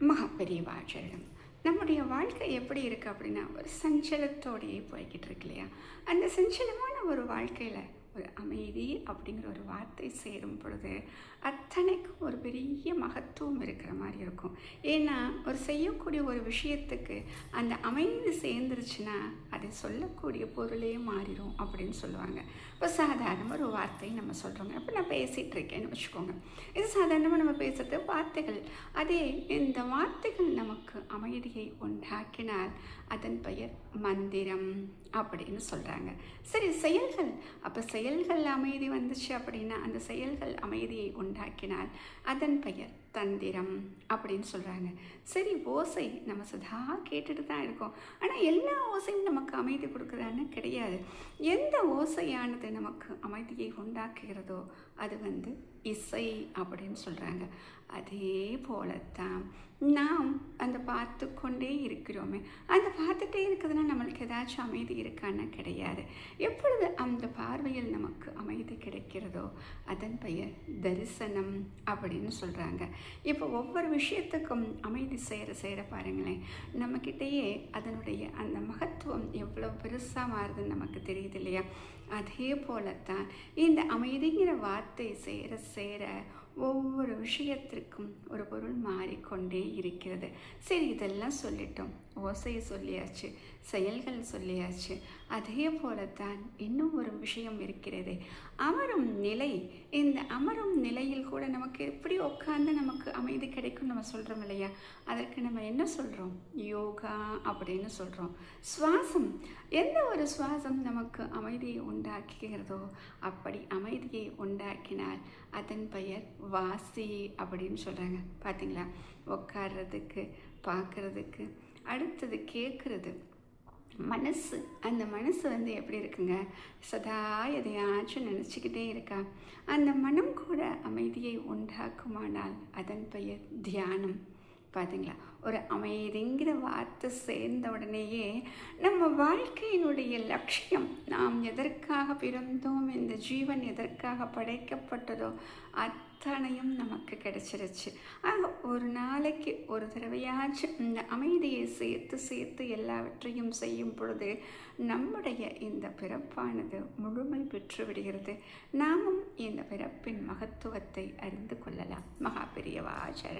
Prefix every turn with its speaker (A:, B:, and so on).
A: மகாபெரிவாச்சரணம். நம்முடைய வாழ்க்கை எப்படி இருக்குது அப்படின்னா, ஒரு சஞ்சலத்தோடையே போய்கிட்டு இருக்கு இல்லையா? அந்த சஞ்சலமான ஒரு வாழ்க்கையில் ஒரு அமைதி அப்படிங்கிற ஒரு வார்த்தை சேரும் பொழுது அத்தனைக்கும் ஒரு பெரிய மகத்துவம் இருக்கிற மாதிரி இருக்கும். ஏன்னா ஒரு செய்யக்கூடிய ஒரு விஷயத்துக்கு அந்த அமைதி சேர்ந்துருச்சுன்னா அதை சொல்லக்கூடிய பொருளே மாறிடும் அப்படின்னு சொல்லுவாங்க. இப்போ சாதாரணமாக ஒரு வார்த்தை நம்ம சொல்கிறோங்க. இப்போ நான் பேசிகிட்டு இருக்கேன்னு வச்சுக்கோங்க. இது சாதாரணமாக நம்ம பேசுகிறது வார்த்தைகள். அதே இந்த வார்த்தைகள் நமக்கு அமைதியை உண்டாக்கினால் அதன் பெயர் மந்திரம் அப்படின்னு சொல்கிறாங்க. சரி, செயல்கள். அப்போ செயல்கள் அமைதி வந்துச்சு அப்படின்னா அந்த செயல்கள் அமைதியை உண்டாக்கினால் அதன் பெயர் தந்திரம் அப்படின்னு சொல்கிறாங்க. சரி, ஓசை நம்ம சதா கேட்டுட்டு தான் இருக்கோம். ஆனால் எல்லா ஓசையும் நமக்கு அமைதி கொடுக்குறான்னு கிடையாது. எந்த ஓசையானது நமக்கு அமைதியை உண்டாக்குகிறதோ அது இசை அப்படின்னு சொல்கிறாங்க. அதே போலத்தான் நாம் அந்த பார்த்து கொண்டே இருக்கிறோமே, அந்த பார்த்துட்டே இருக்கிறதுனா நம்மளுக்கு ஏதாச்சும் அமைதி இருக்கான்னு கிடையாது. எப்பொழுது அந்த பார்வையில் நமக்கு அமைதி கிடைக்கிறதோ அதன் பெயர் தரிசனம் அப்படின்னு சொல்கிறாங்க. இப்போ ஒவ்வொரு விஷயத்துக்கும் அமைதி சேர பாருங்களேன், நம்மக்கிட்டேயே அதனுடைய அந்த மகத்துவம் எவ்வளோ பெருசாக மாறுதுன்னு நமக்கு தெரியுது இல்லையா? அதே போலத்தான் இந்த அமைதிங்கிற வார்த்தை சேர ஒவ்வொரு விஷயத்திற்கும் ஒரு பொருள் மாறிக்கொண்டே இருக்கிறது. சரி, இதெல்லாம் சொல்லிட்டோம், ஓசையை சொல்லியாச்சு, செயல்கள் சொல்லியாச்சு. அதே போலத்தான் இன்னும் ஒரு விஷயம் இருக்கிறது, அமரும் நிலை. இந்த அமரும் நிலையில் கூட நமக்கு எப்படி உட்காந்து நமக்கு அமைதி கிடைக்கும் நம்ம சொல்கிறோம் இல்லையா? அதற்கு நம்ம என்ன சொல்கிறோம்? யோகா அப்படின்னு சொல்கிறோம். சுவாசம், எந்த ஒரு சுவாசம் நமக்கு அமைதியை உண்டாக்குகிறதோ அப்படி அமைதியை உண்டாக்கினால் அதன் பெயர் வாசி அப்படின்னு சொல்கிறாங்க. பார்த்தீங்களா? உட்கார்றதுக்கு, பார்க்குறதுக்கு, அடுத்தது கேட்குறது. மனசு, அந்த மனசு எப்படி இருக்குங்க? சதா எதையாச்சும் நினச்சிக்கிட்டே இருக்கா? அந்த மனம் கூட அமைதியை உண்டாக்குமானால் அதன் பெயர் தியானம். பார்த்தீங்களா? ஒரு அமைதிங்கிற வார்த்தை சேர்ந்த உடனேயே நம்ம வாழ்க்கையினுடைய லட்சியம், நாம் எதற்காக பிறந்தோம், இந்த ஜீவன் எதற்காக படைக்கப்பட்டதோ அத்தனையும் நமக்கு கிடைச்சிருச்சு. ஆக ஒரு நாளைக்கு ஒரு தடவையாச்சும் இந்த அமைதியை சேர்த்து எல்லாவற்றையும் செய்யும் பொழுது நம்முடைய இந்த பிறப்பானது முழுமை பெற்று விடுகிறது. நாமும் இந்த பிறப்பின் மகத்துவத்தை அறிந்து கொள்ளலாம். மகாபெரியவாச்சாரியர்.